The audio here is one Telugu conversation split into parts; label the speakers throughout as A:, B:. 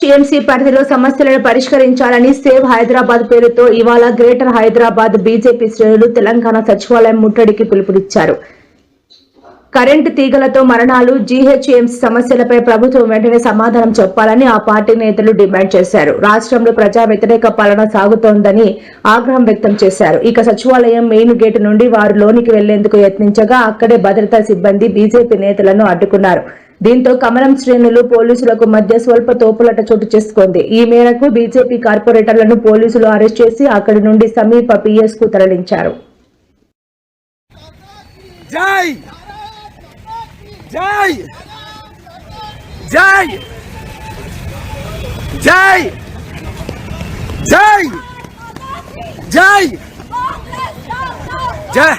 A: టీఎంసీ పరిధిలో సమస్యలను పరిష్కరించాలని సేవ్ హైదరాబాద్ పేరుతో ఇవాళ గ్రేటర్ హైదరాబాద్ బీజేపీ శ్రేణులు తెలంగాణ సచివాలయం ముట్టడికి పిలుపునిచ్చారు. కరెంటు తీగలతో మరణాలు, జీహెచ్ఎంసీ సమస్యలపై ప్రభుత్వం వెంటనే సమాధానం చెప్పాలని ఆ పార్టీ నేతలు డిమాండ్ చేశారు. రాష్ట్రంలో ప్రజా వ్యతిరేక పాలన సాగుతోందని ఆగ్రహం వ్యక్తం చేశారు. ఇక సచివాలయం మెయిన్ గేటు నుండి వారు లోనికి వెళ్లేందుకు యత్నించగా అక్కడే భద్రతా సిబ్బంది బీజేపీ నేతలను అడ్డుకున్నారు. దీంతో కమలం శ్రేణులు పోలీసులకు మధ్య స్వల్ప తోపులాట చోటు చేసుకుంది. ఈ మేరకు బీజేపీ కార్పొరేటర్లను పోలీసులు అరెస్ట్ చేసి అక్కడి నుండి సమీప పిఎస్ కు తరలించారు.
B: జై జై జై జై జై జై జై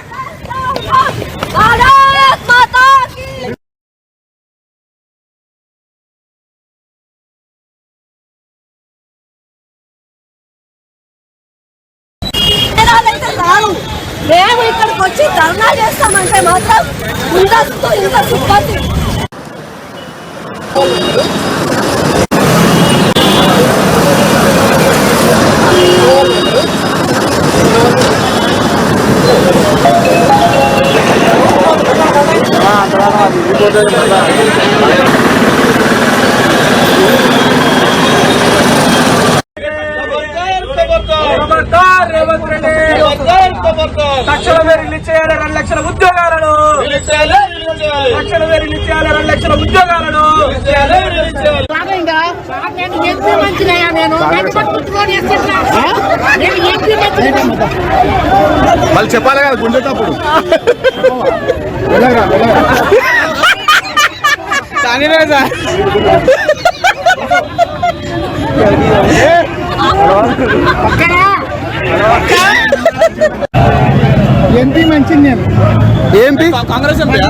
C: भारत माता की మేము ఇక్కడికి వచ్చి ధర్నా చేస్తామంటే మాత్రం ముందస్తు ఇంత సిబ్బంది
B: తక్షణమే రిలీజ్ చేయాలి 2 లక్షల ఉద్యోగాలను. తక్షణమే రిలీజ్ చేయాలి 2 లక్షల ఉద్యోగాలను.
D: వాళ్ళు చెప్పాలి కదా గుండేటప్పుడు ఎంపీ మంచిది. నేను ఏంపీ కాంగ్రెస్ మళ్ళీ